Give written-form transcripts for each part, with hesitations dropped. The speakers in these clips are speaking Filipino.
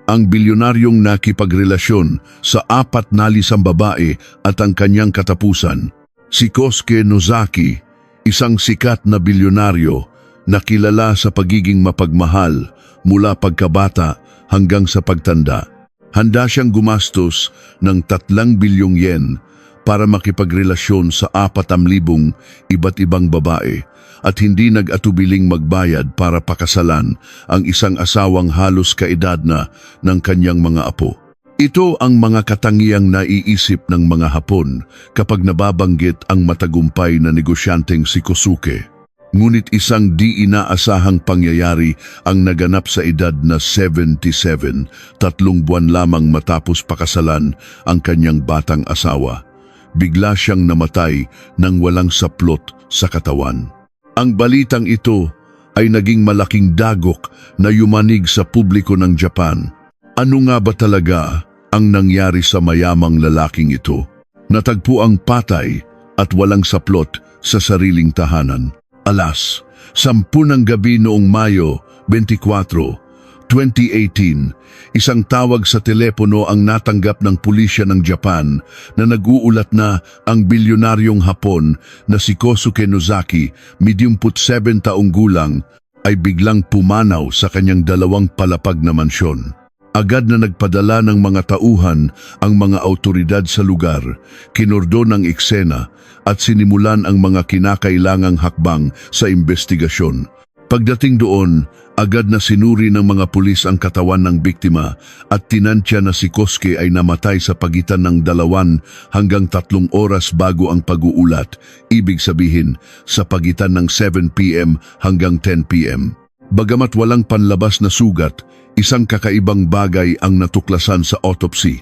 ang bilyonaryong nakipagrelasyon sa 4 nalisang babae at ang kanyang katapusan. Si Kosuke Nozaki, isang sikat na bilyonaryo na kilala sa pagiging mapagmahal mula pagkabata hanggang sa pagtanda. Handa siyang gumastos ng 3 bilyong yen para makipagrelasyon sa 4,000 iba't ibang babae at hindi nag-atubiling magbayad para pakasalan ang isang asawang halos kaedad na ng kanyang mga apo. Ito ang mga katangiang naiisip ng mga Hapon kapag nababanggit ang matagumpay na negosyanteng si Kosuke. Ngunit isang di inaasahang pangyayari ang naganap sa edad na 77, 3 buwan lamang matapos pakasalan ang kanyang batang asawa. Bigla siyang namatay nang walang saplot sa katawan. Ang balitang ito ay naging malaking dagok na yumanig sa publiko ng Japan. Ano nga ba talaga ang nangyari sa mayamang lalaking ito? Natagpo ang patay at walang saplot sa sariling tahanan. Alas, 10 ng gabi noong Mayo 24, 2018, isang tawag sa telepono ang natanggap ng pulisya ng Japan na nag-uulat na ang bilyonaryong Hapon na si Kosuke Nozaki, 27 taong gulang, ay biglang pumanaw sa kanyang 2 palapag na mansyon. Agad na nagpadala ng mga tauhan ang mga autoridad sa lugar, kinordon ang eksena at sinimulan ang mga kinakailangang hakbang sa investigasyon. Pagdating doon, agad na sinuri ng mga pulis ang katawan ng biktima at tinantya na si Kosuke ay namatay sa pagitan ng 2 hanggang 3 oras bago ang pag-uulat, ibig sabihin sa pagitan ng 7 p.m. hanggang 10 p.m. Bagamat walang panlabas na sugat, isang kakaibang bagay ang natuklasan sa autopsy.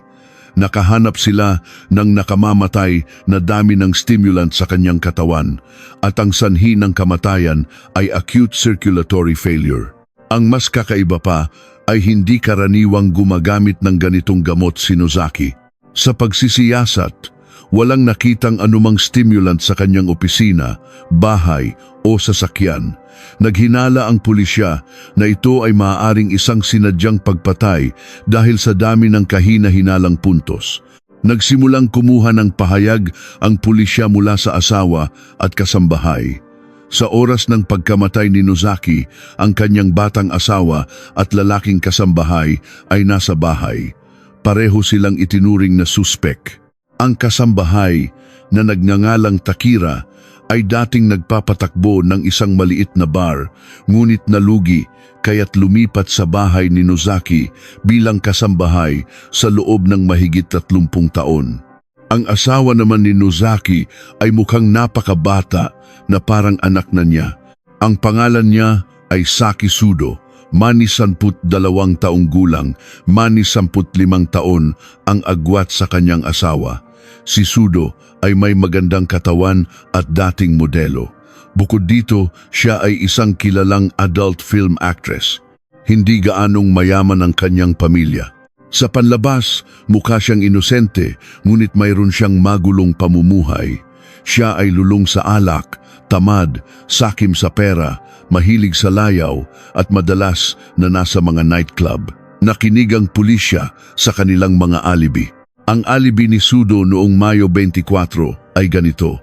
Nakahanap sila ng nakamamatay na dami ng stimulant sa kanyang katawan at ang sanhi ng kamatayan ay acute circulatory failure. Ang mas kakaiba pa ay hindi karaniwang gumagamit ng ganitong gamot si Nozaki. Sa pagsisiyasat, walang nakitang anumang stimulant sa kanyang opisina, bahay o sasakyan. Naghinala ang pulisya na ito ay maaaring isang sinadyang pagpatay dahil sa dami ng kahina-hinalang puntos. Nagsimulang kumuha ng pahayag ang pulisya mula sa asawa at kasambahay. Sa oras ng pagkamatay ni Nozaki, ang kanyang batang asawa at lalaking kasambahay ay nasa bahay. Pareho silang itinuring na suspek. Ang kasambahay na nagngangalang Takira ay dating nagpapatakbo ng isang maliit na bar, ngunit nalugi kaya't lumipat sa bahay ni Nozaki bilang kasambahay sa loob ng mahigit 30 taon. Ang asawa naman ni Nozaki ay mukhang napakabata na parang anak na niya. Ang pangalan niya ay Saki Sudo, manis 12 taong gulang, manis 15 taon ang agwat sa kanyang asawa. Si Sudo ay may magandang katawan at dating modelo. Bukod dito, siya ay isang kilalang adult film actress. Hindi gaanong mayaman ang kanyang pamilya. Sa panlabas, mukha siyang inosente, ngunit mayroon siyang magulong pamumuhay. Siya ay lulong sa alak, tamad, sakim sa pera, mahilig sa layaw at madalas na nasa mga nightclub. Nakinig ang pulisya sa kanilang mga alibi. Ang alibi ni Sudo noong Mayo 24 ay ganito.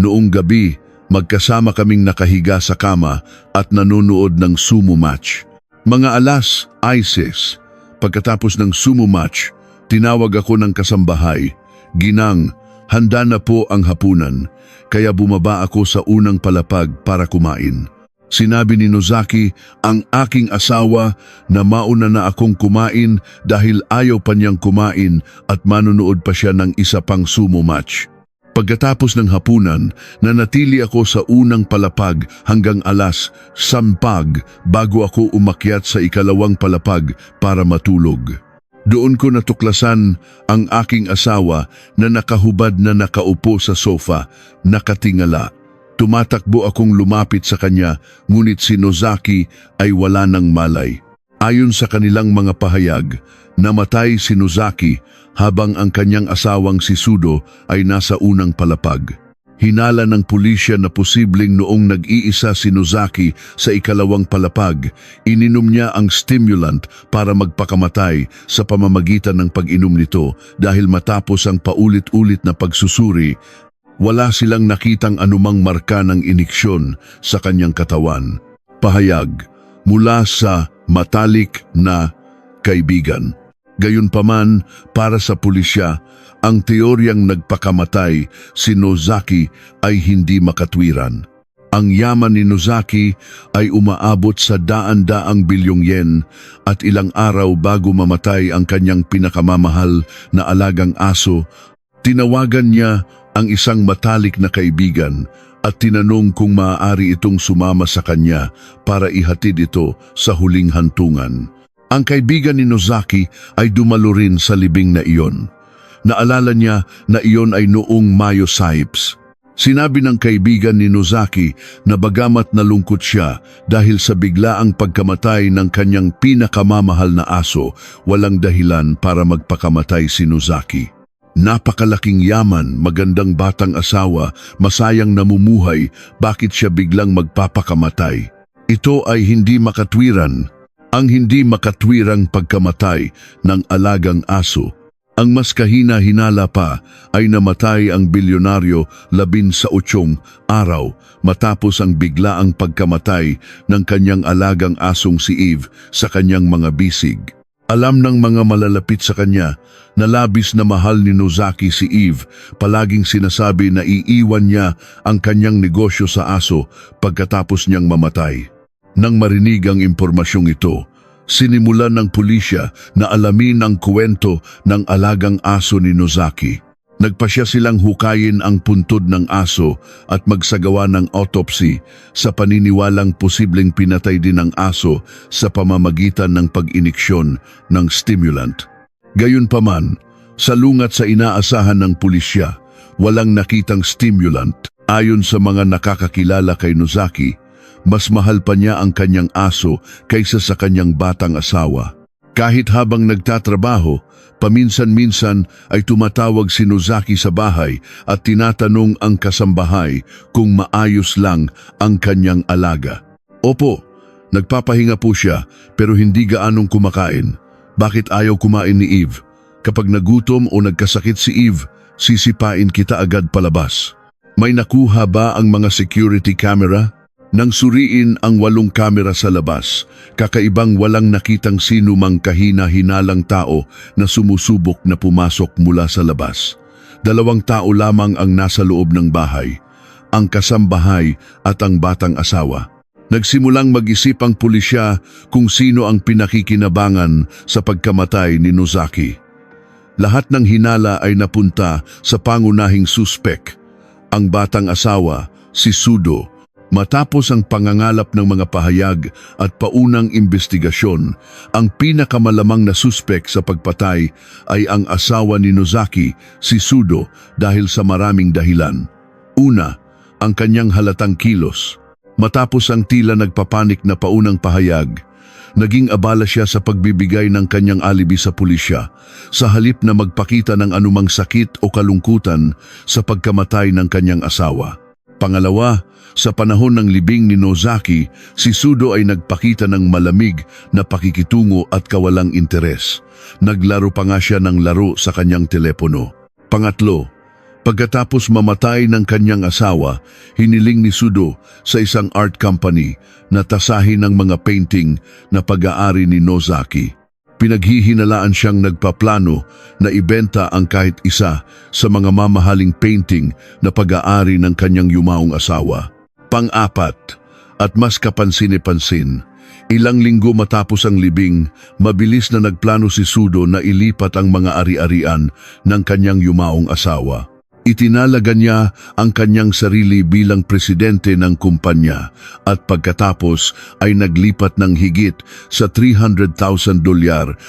Noong gabi, magkasama kaming nakahiga sa kama at nanonood ng sumo match. Mga alas, ISIS. Pagkatapos ng sumo match, tinawag ako ng kasambahay. Ginang, handa na po ang hapunan, kaya bumaba ako sa unang palapag para kumain. Sinabi ni Nozaki, ang aking asawa, na mauna na akong kumain dahil ayaw pa niyang kumain at manonood pa siya ng isa pang sumo match. Pagkatapos ng hapunan, nanatili ako sa unang palapag hanggang alas 10 bago ako umakyat sa ikalawang palapag para matulog. Doon ko natuklasan ang aking asawa na nakahubad na nakaupo sa sofa, nakatingala. Tumatakbo akong lumapit sa kanya, ngunit si Nozaki ay wala ng malay. Ayon sa kanilang mga pahayag, namatay si Nozaki habang ang kanyang asawang si Sudo ay nasa unang palapag. Hinala ng pulisya na posibleng noong nag-iisa si Nozaki sa ikalawang palapag, ininom niya ang stimulant para magpakamatay sa pamamagitan ng pag-inom nito dahil matapos ang paulit-ulit na pagsusuri, wala silang nakitang anumang marka ng iniksyon sa kanyang katawan. Pahayag mula sa matalik na kaibigan. Gayunpaman, para sa pulisya, ang teoryang nagpakamatay si Nozaki ay hindi makatwiran. Ang yaman ni Nozaki ay umaabot sa daan-daang bilyong yen at ilang araw bago mamatay ang kanyang pinakamamahal na alagang aso, tinawagan niya ang isang matalik na kaibigan at tinanong kung maaari itong sumama sa kanya para ihatid ito sa huling hantungan. Ang kaibigan ni Nozaki ay dumalo rin sa libing na iyon. Naalala niya na iyon ay noong Mayo Sipes. Sinabi ng kaibigan ni Nozaki na bagamat nalungkot siya dahil sa biglaang pagkamatay ng kanyang pinakamamahal na aso, walang dahilan para magpakamatay si Nozaki. Napakalaking yaman, magandang batang asawa, masayang namumuhay, bakit siya biglang magpapakamatay? Ito ay hindi makatwiran. Ang hindi makatwirang pagkamatay ng alagang aso. Ang mas kahina-hinala pa ay namatay ang bilyonaryo 18 araw matapos ang biglaang pagkamatay ng kanyang alagang asong si Eve sa kanyang mga bisig. Alam ng mga malalapit sa kanya na labis na mahal ni Nozaki si Eve, palaging sinasabi na iiwan niya ang kanyang negosyo sa aso pagkatapos niyang mamatay. Nang marinig ang impormasyong ito, sinimulan ng pulisya na alamin ang kwento ng alagang aso ni Nozaki. Nagpasya silang hukayin ang puntod ng aso at magsagawa ng autopsy sa paniniwalang posibleng pinatay din ang aso sa pamamagitan ng pag-iniksyon ng stimulant. Gayunpaman, salungat sa inaasahan ng pulisya, walang nakitang stimulant. Ayon sa mga nakakakilala kay Nozaki, mas mahal pa niya ang kanyang aso kaysa sa kanyang batang asawa. Kahit habang nagtatrabaho, paminsan-minsan ay tumatawag si Nozaki sa bahay at tinatanong ang kasambahay kung maayos lang ang kanyang alaga. Opo, nagpapahinga po siya pero hindi gaanong kumakain. Bakit ayaw kumain ni Eve? Kapag nagutom o nagkasakit si Eve, sisipain kita agad palabas. May nakuha ba ang mga security camera? Nang suriin ang 8 kamera sa labas, kakaibang walang nakitang sino mang kahina-hinalang tao na sumusubok na pumasok mula sa labas. 2 tao lamang ang nasa loob ng bahay, ang kasambahay at ang batang asawa. Nagsimulang mag-isip ang pulisya kung sino ang pinakikinabangan sa pagkamatay ni Nozaki. Lahat ng hinala ay napunta sa pangunahing suspek, ang batang asawa, si Sudo. Matapos ang pangangalap ng mga pahayag at paunang investigasyon, ang pinakamalamang na suspek sa pagpatay ay ang asawa ni Nozaki, si Sudo, dahil sa maraming dahilan. Una, ang kanyang halatang kilos. Matapos ang tila nagpapanik na paunang pahayag, naging abala siya sa pagbibigay ng kanyang alibi sa pulisya, sa halip na magpakita ng anumang sakit o kalungkutan sa pagkamatay ng kanyang asawa. Pangalawa, sa panahon ng libing ni Nozaki, si Sudo ay nagpakita ng malamig na pakikitungo at kawalang interes. Naglaro pa nga siya ng laro sa kanyang telepono. Pangatlo, pagkatapos mamatay ng kanyang asawa, hiniling ni Sudo sa isang art company na tasahin ng mga painting na pag-aari ni Nozaki. Pinaghihinalaan siyang nagpaplano na ibenta ang kahit isa sa mga mamahaling painting na pag-aari ng kanyang yumaong asawa. Pang-apat, at mas kapansin-pansin, ilang linggo matapos ang libing, mabilis na nagplano si Sudo na ilipat ang mga ari-arian ng kanyang yumaong asawa. Itinalaga niya ang kanyang sarili bilang presidente ng kumpanya at pagkatapos ay naglipat ng higit sa $300,000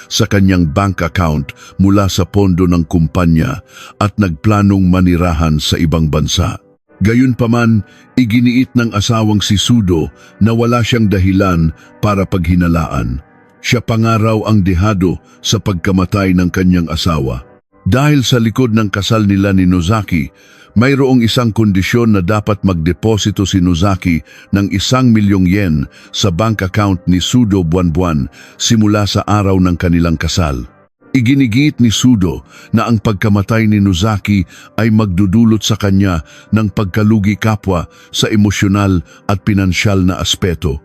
sa kanyang bank account mula sa pondo ng kumpanya at nagplanong manirahan sa ibang bansa. Gayunpaman, iginiit ng asawang si Sudo na wala siyang dahilan para paghinalaan. Siya pa nga raw ang dehado sa pagkamatay ng kanyang asawa. Dahil sa likod ng kasal nila ni Nozaki, mayroong isang kondisyon na dapat magdeposito si Nozaki ng 1,000,000 yen sa bank account ni Sudo buwan-buwan simula sa araw ng kanilang kasal. Iginigit ni Sudo na ang pagkamatay ni Nozaki ay magdudulot sa kanya ng pagkalugi kapwa sa emosyonal at pinansyal na aspeto.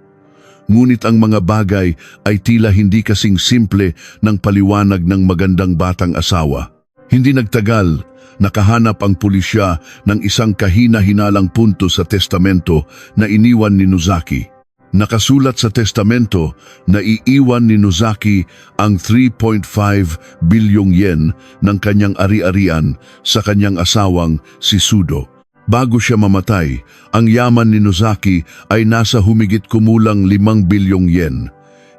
Ngunit ang mga bagay ay tila hindi kasing simple ng paliwanag ng magandang batang asawa. Hindi nagtagal, nakahanap ang pulisya ng isang kahina-hinalang punto sa testamento na iniwan ni Nozaki. Nakasulat sa testamento na iiwan ni Nozaki ang 3.5 bilyong yen ng kanyang ari-arian sa kanyang asawang si Sudo. Bago siya mamatay, ang yaman ni Nozaki ay nasa humigit kumulang 5 bilyong yen.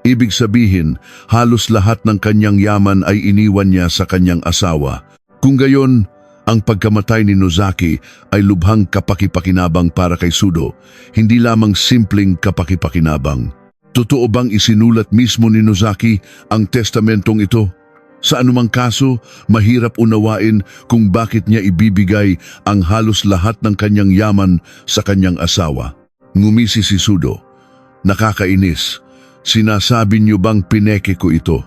Ibig sabihin, halos lahat ng kanyang yaman ay iniwan niya sa kanyang asawa. Kung gayon, ang pagkamatay ni Nozaki ay lubhang kapakipakinabang para kay Sudo, hindi lamang simpleng kapakipakinabang. Totoo bang isinulat mismo ni Nozaki ang testamentong ito? Sa anumang kaso, mahirap unawain kung bakit niya ibibigay ang halos lahat ng kanyang yaman sa kanyang asawa. Ngumisi si Sudo. Nakakainis. Sinasabi niyo bang pineke ko ito?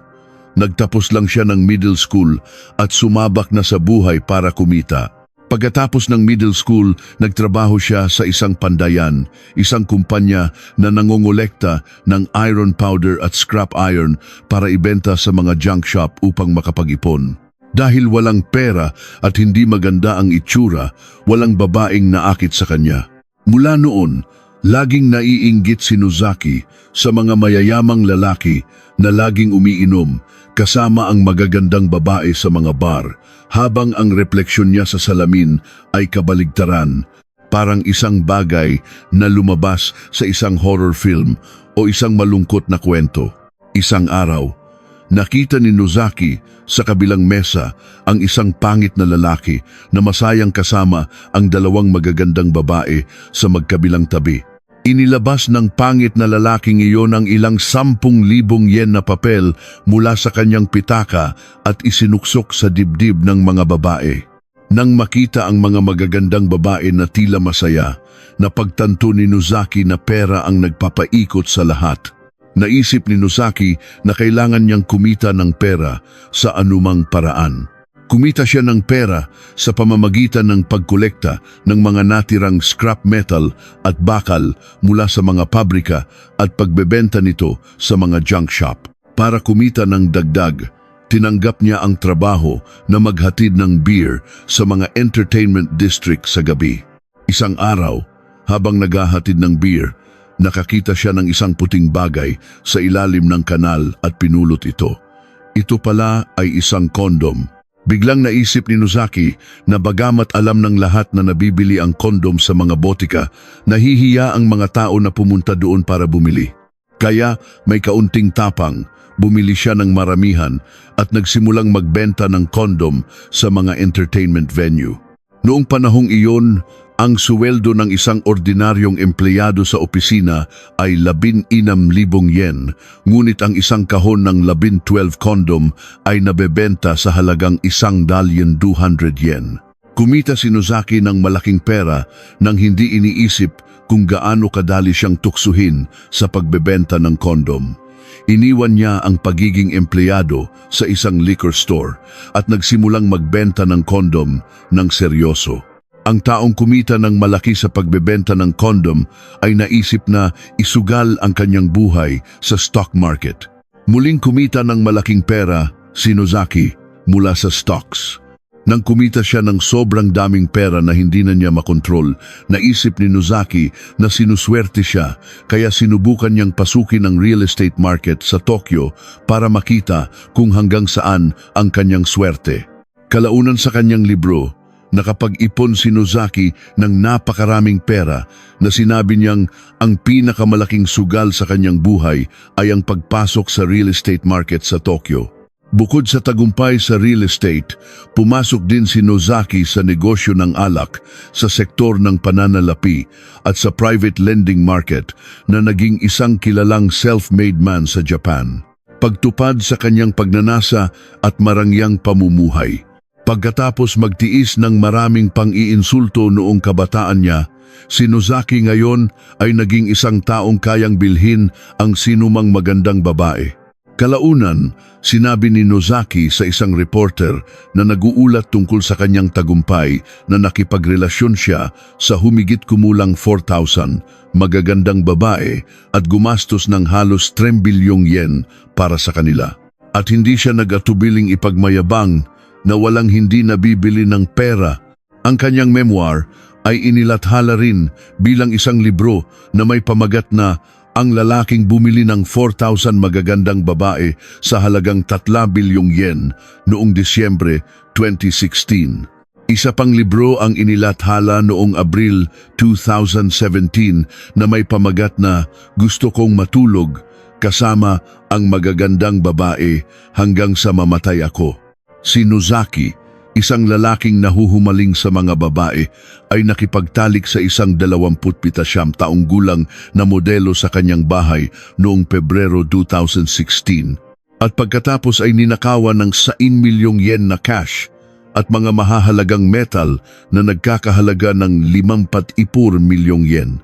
Nagtapos lang siya ng middle school at sumabak na sa buhay para kumita. Pagkatapos ng middle school, nagtrabaho siya sa isang pandayan, isang kumpanya na nangongolekta ng iron powder at scrap iron para ibenta sa mga junk shop upang makapag-ipon. Dahil walang pera at hindi maganda ang itsura, walang babaeng naakit sa kanya. Mula noon, laging naiinggit si Nozaki sa mga mayayamang lalaki na laging umiinom kasama ang magagandang babae sa mga bar, habang ang refleksyon niya sa salamin ay kabaligtaran, parang isang bagay na lumabas sa isang horror film o isang malungkot na kwento. Isang araw, nakita ni Nozaki sa kabilang mesa ang isang pangit na lalaki na masayang kasama ang dalawang magagandang babae sa magkabilang tabi. Inilabas ng pangit na lalaking iyon ang ilang 10,000 yen na papel mula sa kanyang pitaka at isinuksok sa dibdib ng mga babae. Nang makita ang mga magagandang babae na tila masaya, napagtanto ni Nozaki na pera ang nagpapaikot sa lahat. Naisip ni Nozaki na kailangan niyang kumita ng pera sa anumang paraan. Kumita siya ng pera sa pamamagitan ng pagkolekta ng mga natirang scrap metal at bakal mula sa mga pabrika at pagbebenta nito sa mga junk shop. Para kumita ng dagdag, tinanggap niya ang trabaho na maghatid ng beer sa mga entertainment district sa gabi. Isang araw, habang naghahatid ng beer, nakakita siya ng isang puting bagay sa ilalim ng kanal at pinulot ito. Ito pala ay isang kondom. Biglang naisip ni Nozaki na bagamat alam ng lahat na nabibili ang kondom sa mga botika, nahihiya ang mga tao na pumunta doon para bumili. Kaya may kaunting tapang, bumili siya ng maramihan at nagsimulang magbenta ng kondom sa mga entertainment venue. Noong panahong iyon, ang suweldo ng isang ordinaryong empleyado sa opisina ay 16,000 yen, ngunit ang isang kahon ng 12 kondom ay nabebenta sa halagang 1,200 yen. Kumita si Nozaki ng malaking pera nang hindi iniisip kung gaano kadali siyang tuksuhin sa pagbebenta ng kondom. Iniwan niya ang pagiging empleyado sa isang liquor store at nagsimulang magbenta ng kondom ng seryoso. Ang taong kumita ng malaki sa pagbebenta ng kondom ay naisip na isugal ang kanyang buhay sa stock market. Muling kumita ng malaking pera si Nozaki mula sa stocks. Nang kumita siya ng sobrang daming pera na hindi na niya makontrol, naisip ni Nozaki na sinuswerte siya, kaya sinubukan niyang pasukin ang real estate market sa Tokyo para makita kung hanggang saan ang kanyang swerte. Kalaunan sa kanyang libro, nakapag-ipon si Nozaki ng napakaraming pera na sinabi niyang ang pinakamalaking sugal sa kanyang buhay ay ang pagpasok sa real estate market sa Tokyo. Bukod sa tagumpay sa real estate, pumasok din si Nozaki sa negosyo ng alak, sa sektor ng pananalapi at sa private lending market na naging isang kilalang self-made man sa Japan. Pagtupad sa kanyang pagnanasa at marangyang pamumuhay. Pagkatapos magtiis ng maraming pang-iinsulto noong kabataan niya, si Nozaki ngayon ay naging isang taong kayang bilhin ang sinumang magandang babae. Kalaunan, sinabi ni Nozaki sa isang reporter na nag-uulat tungkol sa kanyang tagumpay na nakipagrelasyon siya sa humigit kumulang 4,000 magagandang babae at gumastos ng halos 3 bilyong yen para sa kanila. At hindi siya nag-atubiling ipagmayabang na walang hindi nabibili ng pera. Ang kanyang memoir ay inilathala rin bilang isang libro na may pamagat na Ang Lalaking Bumili ng 4,000 Magagandang Babae sa halagang 3 bilyong yen noong Disyembre 2016. Isa pang libro ang inilathala noong Abril 2017 na may pamagat na Gusto Kong Matulog kasama ang magagandang babae hanggang sa mamatay ako. Si Nozaki, isang lalaking nahuhumaling sa mga babae, ay nakipagtalik sa isang 27 taong gulang na modelo sa kanyang bahay noong Pebrero 2016. At pagkatapos ay ninakawan ng 9 milyong yen na cash at mga mahahalagang metal na nagkakahalaga ng 54 milyong yen.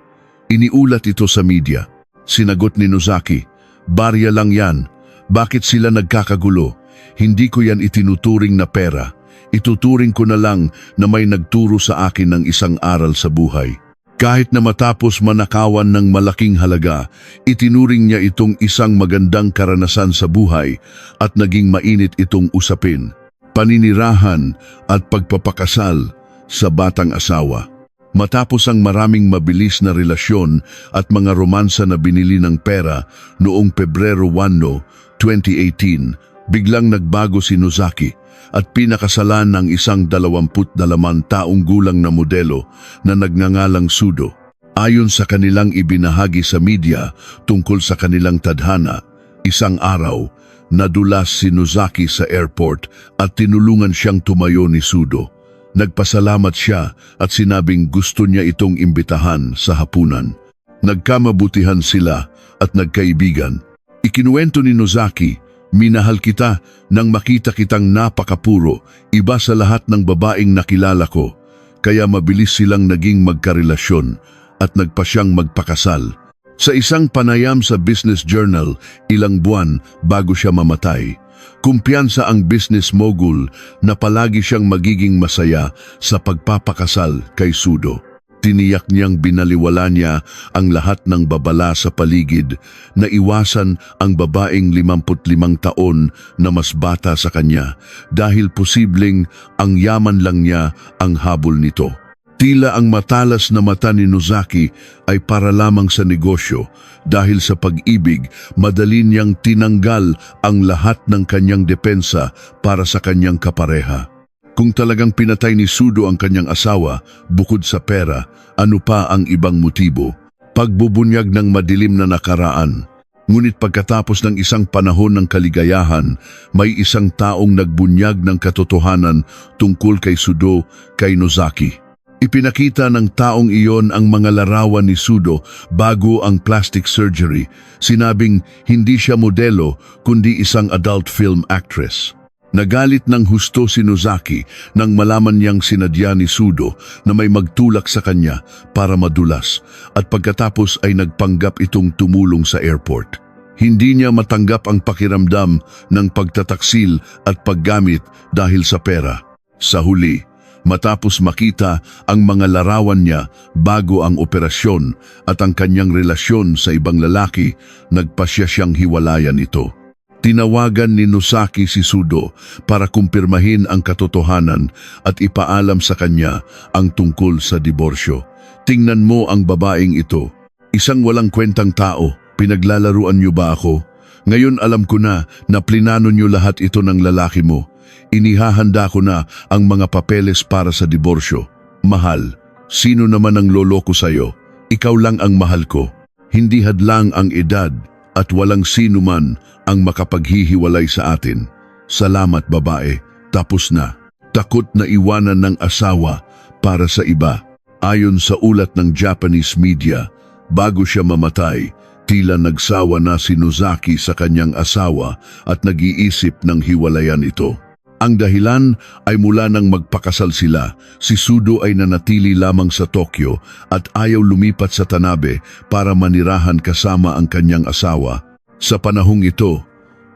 Iniulat ito sa media. Sinagot ni Nozaki, "Barya lang yan. Bakit sila nagkakagulo? Hindi ko yan itinuturing na pera. Ituturing ko na lang na may nagturo sa akin ng isang aral sa buhay." Kahit na matapos manakawan ng malaking halaga, itinuring niya itong isang magandang karanasan sa buhay at naging mainit itong usapin. Paninirahan at pagpapakasal sa batang asawa. Matapos ang maraming mabilis na relasyon at mga romansa na binili ng pera noong Pebrero 1, 2018, biglang nagbago si Nozaki at pinakasalan ng isang 22 taong gulang na modelo na nagngangalang Sudo. Ayon sa kanilang ibinahagi sa media tungkol sa kanilang tadhana, isang araw, nadulas si Nozaki sa airport at tinulungan siyang tumayo ni Sudo. Nagpasalamat siya at sinabing gusto niya itong imbitahan sa hapunan. Nagkamabutihan sila at nagkaibigan. Ikinuwento ni Nozaki, "Minahal kita nang makita kitang napakapuro, iba sa lahat ng babaeng nakilala ko, kaya mabilis silang naging magkarelasyon at nagpa siyang magpakasal." Sa isang panayam sa Business Journal, ilang buwan bago siya mamatay, kumpiyansa ang business mogul na palagi siyang magiging masaya sa pagpapakasal kay Sudo. Tiniyak niyang binaliwala niya ang lahat ng babala sa paligid na iwasan ang babaeng 55 taon na mas bata sa kanya dahil posibleng ang yaman lang niya ang habol nito. Tila ang matalas na mata ni Nozaki ay para lamang sa negosyo dahil sa pag-ibig madali niyang tinanggal ang lahat ng kanyang depensa para sa kanyang kapareha. Kung talagang pinatay ni Sudo ang kanyang asawa, bukod sa pera, ano pa ang ibang motibo? Pagbubunyag ng madilim na nakaraan. Ngunit pagkatapos ng isang panahon ng kaligayahan, may isang taong nagbunyag ng katotohanan tungkol kay Sudo, kay Nozaki. Ipinakita ng taong iyon ang mga larawan ni Sudo bago ang plastic surgery. Sinabing hindi siya modelo kundi isang adult film actress. Nagalit ng husto si Nozaki nang malaman niyang sinadya ni Sudo na may magtulak sa kanya para madulas at pagkatapos ay nagpanggap itong tumulong sa airport. Hindi niya matanggap ang pakiramdam ng pagtataksil at paggamit dahil sa pera. Sa huli, matapos makita ang mga larawan niya bago ang operasyon at ang kanyang relasyon sa ibang lalaki, nagpasya siyang hiwalayan ito. Tinawagan ni Nozaki si Sudo para kumpirmahin ang katotohanan at ipaalam sa kanya ang tungkol sa diborsyo. "Tingnan mo ang babaeng ito. Isang walang kwentang tao. Pinaglalaruan niyo ba ako? Ngayon alam ko na plinano niyo lahat ito ng lalaki mo. Inihahanda ko na ang mga papeles para sa diborsyo. Mahal, sino naman ang loloko sa'yo? Ikaw lang ang mahal ko. Hindi hadlang ang edad at walang sino man ang makapaghihiwalay sa atin. Salamat babae, tapos na." Takot na iwanan ng asawa para sa iba. Ayon sa ulat ng Japanese media, bago siya mamatay, tila nagsawa na si Nozaki sa kanyang asawa at nag-iisip ng hiwalayan ito. Ang dahilan ay mula nang magpakasal sila, si Sudo ay nanatili lamang sa Tokyo at ayaw lumipat sa Tanabe para manirahan kasama ang kanyang asawa. Sa panahong ito,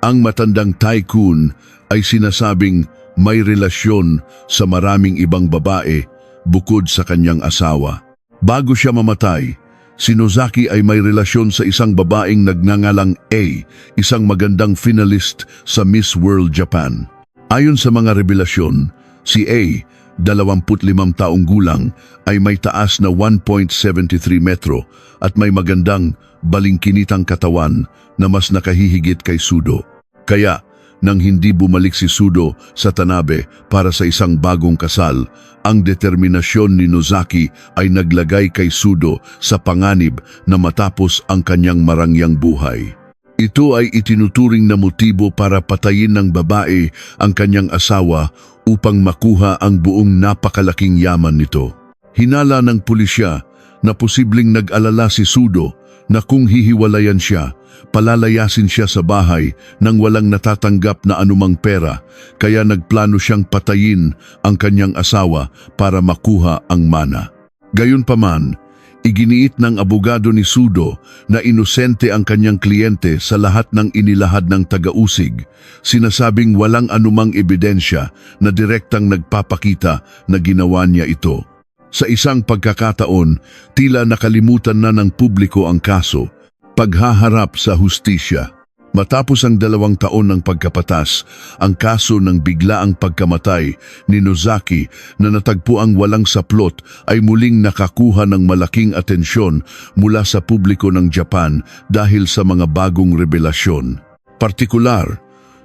ang matandang tycoon ay sinasabing may relasyon sa maraming ibang babae bukod sa kanyang asawa. Bago siya mamatay, si Nozaki ay may relasyon sa isang babaeng nagngangalang A, isang magandang finalist sa Miss World Japan. Ayon sa mga revelasyon, si A, 25 taong gulang, ay may taas na 1.73 metro at may magandang balingkinitang katawan na mas nakahihigit kay Sudo. Kaya, nang hindi bumalik si Sudo sa Tanabe para sa isang bagong kasal, ang determinasyon ni Nozaki ay naglagay kay Sudo sa panganib na matapos ang kanyang marangyang buhay. Ito ay itinuturing na motibo para patayin ng babae ang kanyang asawa upang makuha ang buong napakalaking yaman nito. Hinala ng pulisya na posibleng nag-alala si Sudo na kung hihiwalayan siya, palalayasin siya sa bahay nang walang natatanggap na anumang pera, kaya nagplano siyang patayin ang kanyang asawa para makuha ang mana. Gayunpaman, iginiit ng abogado ni Sudo na inosente ang kanyang kliyente sa lahat ng inilahad ng taga-usig, sinasabing walang anumang ebidensya na direktang nagpapakita na ginawa niya ito. Sa isang pagkakataon, tila nakalimutan na ng publiko ang kaso, paghaharap sa hustisya. Matapos ang 2 taon ng pagkapatas, ang kaso ng biglaang pagkamatay ni Nozaki na natagpuang walang saplot ay muling nakakuha ng malaking atensyon mula sa publiko ng Japan dahil sa mga bagong revelasyon. Partikular,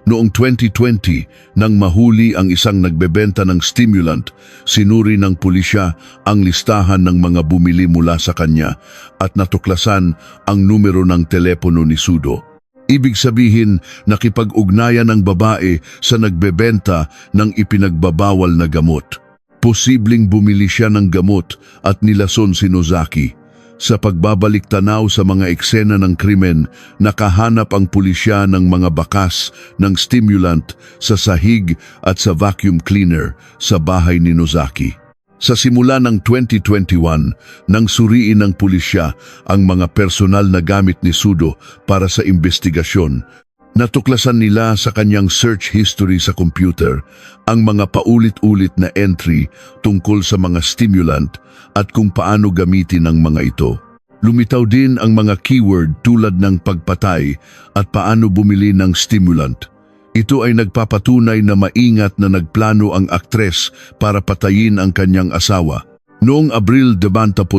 noong 2020 nang mahuli ang isang nagbebenta ng stimulant, sinuri ng pulisya ang listahan ng mga bumili mula sa kanya at natuklasan ang numero ng telepono ni Sudo. Ibig sabihin, nakipag-ugnayan ng babae sa nagbebenta ng ipinagbabawal na gamot. Posibleng bumili siya ng gamot at nilason si Nozaki. Sa pagbabalik tanaw sa mga eksena ng krimen, nakahanap ang pulisya ng mga bakas ng stimulant sa sahig at sa vacuum cleaner sa bahay ni Nozaki. Sa simula ng 2021, nang suriin ng pulisya ang mga personal na gamit ni Sudo para sa investigasyon, natuklasan nila sa kanyang search history sa computer ang mga paulit-ulit na entry tungkol sa mga stimulant at kung paano gamitin ang mga ito. Lumitaw din ang mga keyword tulad ng pagpatay at paano bumili ng stimulant. Ito ay nagpapatunay na maingat na nagplano ang aktres para patayin ang kanyang asawa. Noong Abril 21,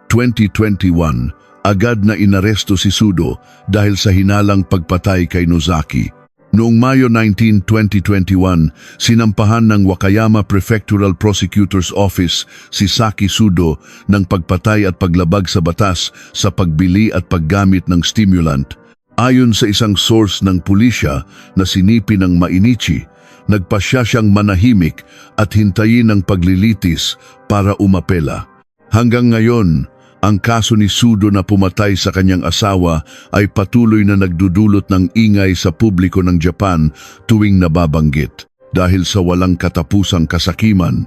2021, agad na inaresto si Sudo dahil sa hinalang pagpatay kay Nozaki. Noong Mayo 19, 2021, sinampahan ng Wakayama Prefectural Prosecutor's Office si Saki Sudo ng pagpatay at paglabag sa batas sa pagbili at paggamit ng stimulant. Ayon sa isang source ng pulisya na sinipi ng Mainichi, nagpasya siyang manahimik at hintayin ang paglilitis para umapela. Hanggang ngayon, ang kaso ni Sudo na pumatay sa kanyang asawa ay patuloy na nagdudulot ng ingay sa publiko ng Japan tuwing nababanggit. Dahil sa walang katapusang kasakiman,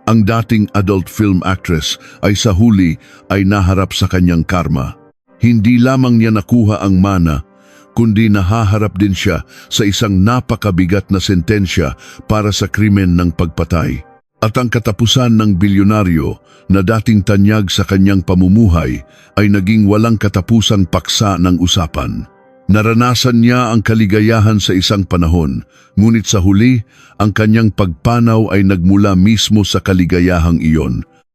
ang dating adult film actress ay sa huli ay naharap sa kanyang karma. Hindi lamang niya nakuha ang mana, kundi nahaharap din siya sa isang napakabigat na sentensya para sa krimen ng pagpatay. At ang katapusan ng bilyonaryo na dating tanyag sa kanyang pamumuhay ay naging walang katapusang paksa ng usapan. Naranasan niya ang kaligayahan sa isang panahon, ngunit sa huli, ang kanyang pagpanaw ay nagmula mismo sa kaligayahang iyon.